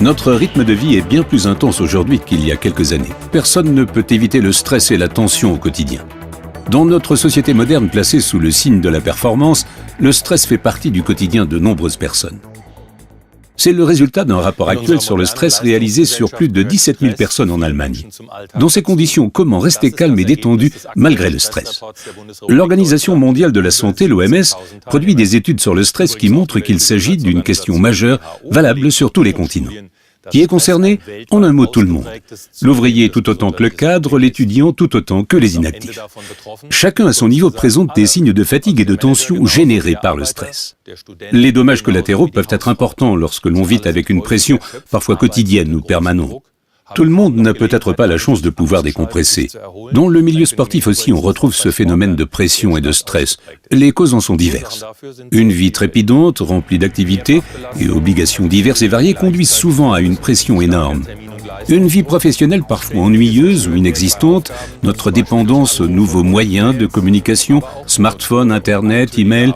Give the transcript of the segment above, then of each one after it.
Notre rythme de vie est bien plus intense aujourd'hui qu'il y a quelques années. Personne ne peut éviter le stress et la tension au quotidien. Dans notre société moderne placée sous le signe de la performance, le stress fait partie du quotidien de nombreuses personnes. C'est le résultat d'un rapport actuel sur le stress réalisé sur plus de 17 000 personnes en Allemagne. Dans ces conditions, comment rester calme et détendu malgré le stress? L'Organisation mondiale de la santé, l'OMS, produit des études sur le stress qui montrent qu'il s'agit d'une question majeure, valable sur tous les continents. Qui est concerné? En un mot, tout le monde. L'ouvrier tout autant que le cadre, l'étudiant tout autant que les inactifs. Chacun à son niveau présente des signes de fatigue et de tension générés par le stress. Les dommages collatéraux peuvent être importants lorsque l'on vit avec une pression parfois quotidienne ou permanente. Tout le monde n'a peut-être pas la chance de pouvoir décompresser. Dans le milieu sportif aussi, on retrouve ce phénomène de pression et de stress. Les causes en sont diverses. Une vie trépidante, remplie d'activités et obligations diverses et variées conduisent souvent à une pression énorme. Une vie professionnelle parfois ennuyeuse ou inexistante, notre dépendance aux nouveaux moyens de communication, smartphone, internet, email,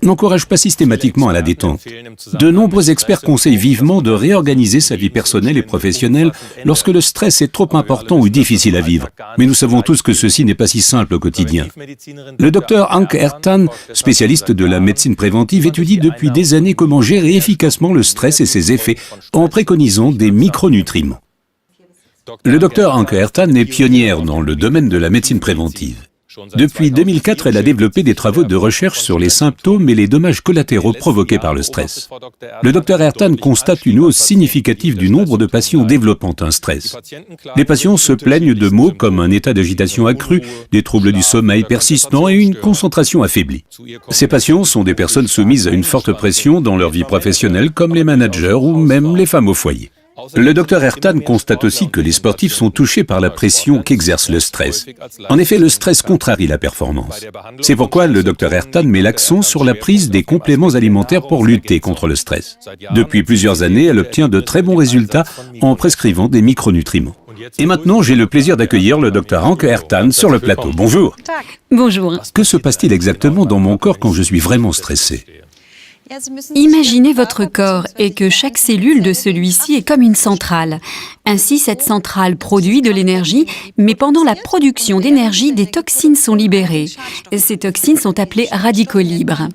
n'encourage pas systématiquement à la détente. De nombreux experts conseillent vivement de réorganiser sa vie personnelle et professionnelle lorsque le stress est trop important ou difficile à vivre. Mais nous savons tous que ceci n'est pas si simple au quotidien. Le docteur Anke Ertan, spécialiste de la médecine préventive, étudie depuis des années comment gérer efficacement le stress et ses effets en préconisant des micronutriments. Le docteur Anke Ertan est pionnière dans le domaine de la médecine préventive. Depuis 2004, elle a développé des travaux de recherche sur les symptômes et les dommages collatéraux provoqués par le stress. Le Dr Ertan constate une hausse significative du nombre de patients développant un stress. Les patients se plaignent de maux comme un état d'agitation accru, des troubles du sommeil persistants et une concentration affaiblie. Ces patients sont des personnes soumises à une forte pression dans leur vie professionnelle, comme les managers ou même les femmes au foyer. Le Dr Ertan constate aussi que les sportifs sont touchés par la pression qu'exerce le stress. En effet, le stress contrarie la performance. C'est pourquoi le Dr Ertan met l'accent sur la prise des compléments alimentaires pour lutter contre le stress. Depuis plusieurs années, elle obtient de très bons résultats en prescrivant des micronutriments. Et maintenant, j'ai le plaisir d'accueillir le Dr Anke Ertan sur le plateau. Bonjour. Bonjour. Que se passe-t-il exactement dans mon corps quand je suis vraiment stressé? Imaginez votre corps et que chaque cellule de celui-ci est comme une centrale. Ainsi, cette centrale produit de l'énergie, mais pendant la production d'énergie, des toxines sont libérées. Ces toxines sont appelées radicaux libres.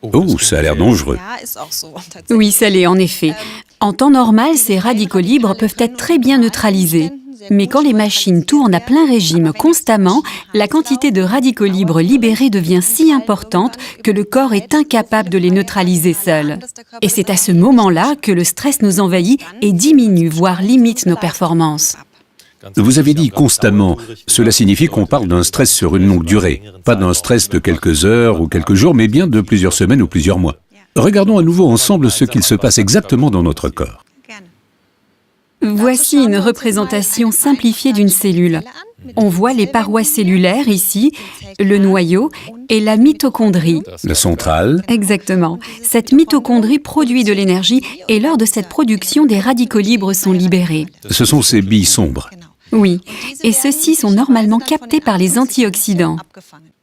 Oh, ça a l'air dangereux. Oui, ça l'est en effet. En temps normal, ces radicaux libres peuvent être très bien neutralisés. Mais quand les machines tournent à plein régime constamment, la quantité de radicaux libres libérés devient si importante que le corps est incapable de les neutraliser seul. Et c'est à ce moment-là que le stress nous envahit et diminue, voire limite nos performances. Vous avez dit constamment, cela signifie qu'on parle d'un stress sur une longue durée, pas d'un stress de quelques heures ou quelques jours, mais bien de plusieurs semaines ou plusieurs mois. Regardons à nouveau ensemble ce qu'il se passe exactement dans notre corps. Voici une représentation simplifiée d'une cellule. On voit les parois cellulaires ici, le noyau et la mitochondrie. La centrale. Exactement. Cette mitochondrie produit de l'énergie et lors de cette production, des radicaux libres sont libérés. Ce sont ces billes sombres. Oui, et ceux-ci sont normalement captés par les antioxydants.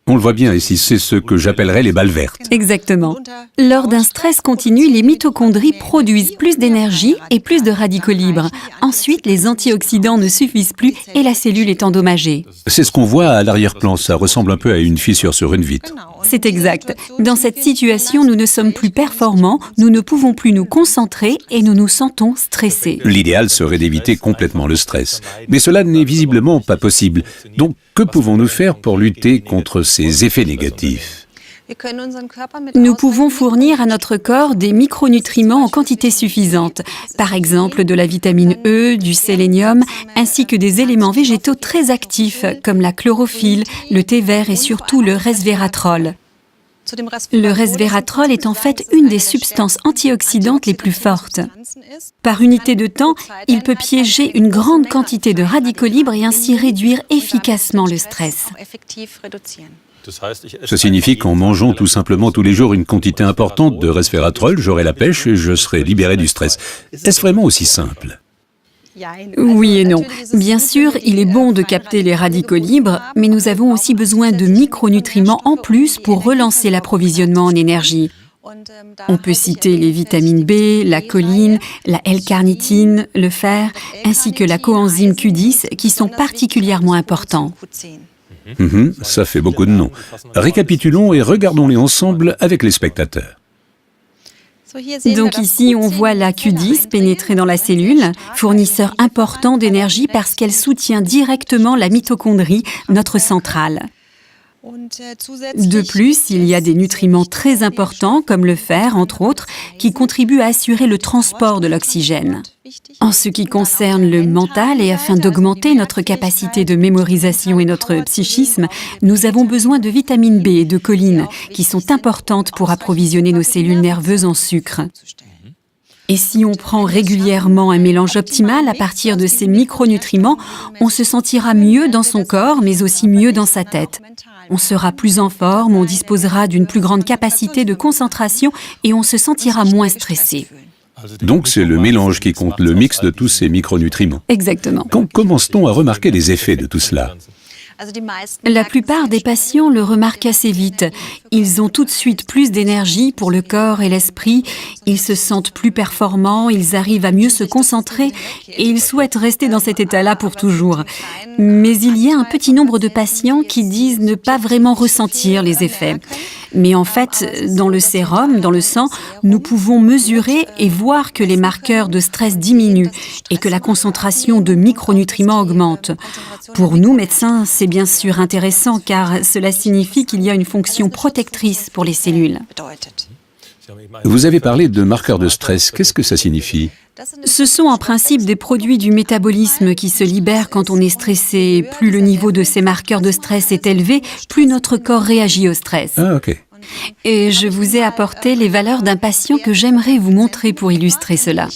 On le voit bien ici, c'est ce que j'appellerais les balles vertes. Exactement. Lors d'un stress continu, les mitochondries produisent plus d'énergie et plus de radicaux libres. Ensuite, les antioxydants ne suffisent plus et la cellule est endommagée. C'est ce qu'on voit à l'arrière-plan, ça ressemble un peu à une fissure sur une vitre. C'est exact. Dans cette situation, nous ne sommes plus performants, nous ne pouvons plus nous concentrer et nous nous sentons stressés. L'idéal serait d'éviter complètement le stress. Mais cela n'est visiblement pas possible. Donc, que pouvons-nous faire pour lutter contre ces effets négatifs? Nous pouvons fournir à notre corps des micronutriments en quantité suffisante, par exemple de la vitamine E, du sélénium, ainsi que des éléments végétaux très actifs comme la chlorophylle, le thé vert et surtout le resveratrol. Le resveratrol est en fait une des substances antioxydantes les plus fortes. Par unité de temps, il peut piéger une grande quantité de radicaux libres et ainsi réduire efficacement le stress. Ça signifie qu'en mangeant tout simplement tous les jours une quantité importante de resveratrol, j'aurai la pêche et je serai libéré du stress. Est-ce vraiment aussi simple? Oui et non. Bien sûr, il est bon de capter les radicaux libres, mais nous avons aussi besoin de micronutriments en plus pour relancer l'approvisionnement en énergie. On peut citer les vitamines B, la choline, la L-carnitine, le fer, ainsi que la coenzyme Q10 qui sont particulièrement importants. Ça fait beaucoup de noms. Récapitulons et regardons-les ensemble avec les spectateurs. Donc ici, on voit la Q10 pénétrer dans la cellule, fournisseur important d'énergie parce qu'elle soutient directement la mitochondrie, notre centrale. De plus, il y a des nutriments très importants, comme le fer, entre autres, qui contribuent à assurer le transport de l'oxygène. En ce qui concerne le mental et afin d'augmenter notre capacité de mémorisation et notre psychisme, nous avons besoin de vitamine B et de choline, qui sont importantes pour approvisionner nos cellules nerveuses en sucre. Et si on prend régulièrement un mélange optimal à partir de ces micronutriments, on se sentira mieux dans son corps, mais aussi mieux dans sa tête. On sera plus en forme, on disposera d'une plus grande capacité de concentration et on se sentira moins stressé. Donc c'est le mélange qui compte, le mix de tous ces micronutriments. Exactement. Quand commence-t-on à remarquer les effets de tout cela ? La plupart des patients le remarquent assez vite. Ils ont tout de suite plus d'énergie pour le corps et l'esprit, ils se sentent plus performants, ils arrivent à mieux se concentrer et ils souhaitent rester dans cet état-là pour toujours. Mais il y a un petit nombre de patients qui disent ne pas vraiment ressentir les effets. Mais en fait, dans le sérum, dans le sang, nous pouvons mesurer et voir que les marqueurs de stress diminuent et que la concentration de micronutriments augmente. Pour nous, médecins, c'est bien sûr intéressant car cela signifie qu'il y a une fonction protectrice pour les cellules. Vous avez parlé de marqueurs de stress. Qu'est-ce que ça signifie ? Ce sont en principe des produits du métabolisme qui se libèrent quand on est stressé. Plus le niveau de ces marqueurs de stress est élevé, plus notre corps réagit au stress. Ah, ok. Et je vous ai apporté les valeurs d'un patient que j'aimerais vous montrer pour illustrer cela.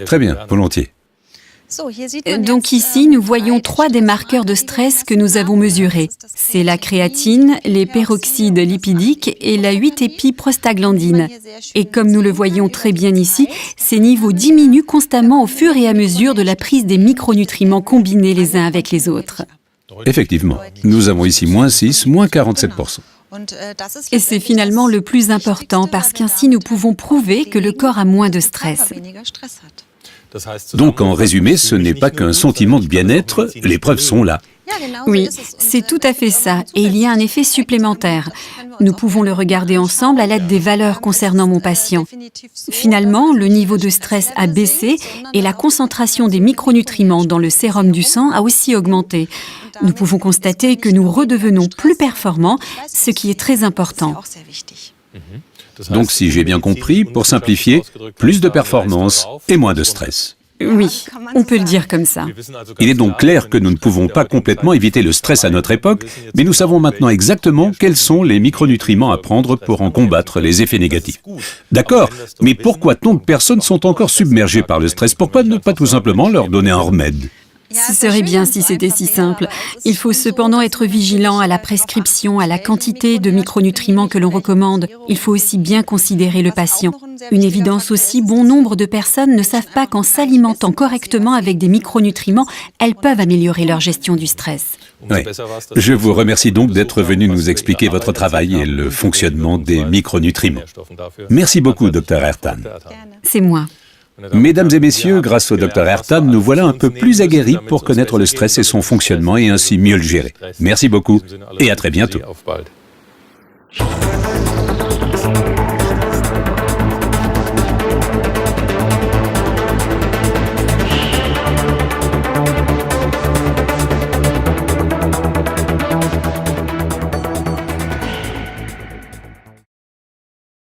Très bien, volontiers. Donc ici, nous voyons 3 des marqueurs de stress que nous avons mesurés. C'est la créatine, les peroxydes lipidiques et la 8-épiprostaglandine. Et comme nous le voyons très bien ici, ces niveaux diminuent constamment au fur et à mesure de la prise des micronutriments combinés les uns avec les autres. Effectivement, nous avons ici moins 6, moins 47%. Et c'est finalement le plus important parce qu'ainsi nous pouvons prouver que le corps a moins de stress. Donc en résumé, ce n'est pas qu'un sentiment de bien-être, les preuves sont là. Oui, c'est tout à fait ça. Et il y a un effet supplémentaire. Nous pouvons le regarder ensemble à l'aide des valeurs concernant mon patient. Finalement, le niveau de stress a baissé et la concentration des micronutriments dans le sérum du sang a aussi augmenté. Nous pouvons constater que nous redevenons plus performants, ce qui est très important. Donc si j'ai bien compris, pour simplifier, plus de performance et moins de stress. Oui, on peut le dire comme ça. Il est donc clair que nous ne pouvons pas complètement éviter le stress à notre époque, mais nous savons maintenant exactement quels sont les micronutriments à prendre pour en combattre les effets négatifs. D'accord, mais pourquoi tant de personnes sont encore submergées par le stress ? Pourquoi ne pas tout simplement leur donner un remède ? Ce serait bien si c'était si simple. Il faut cependant être vigilant à la prescription, à la quantité de micronutriments que l'on recommande. Il faut aussi bien considérer le patient. Une évidence aussi, bon nombre de personnes ne savent pas qu'en s'alimentant correctement avec des micronutriments, elles peuvent améliorer leur gestion du stress. Oui. Je vous remercie donc d'être venu nous expliquer votre travail et le fonctionnement des micronutriments. Merci beaucoup, Dr Ertan. C'est moi. Mesdames et messieurs, grâce au Dr Ertan, nous voilà un peu plus aguerris pour connaître le stress et son fonctionnement et ainsi mieux le gérer. Merci beaucoup et à très bientôt.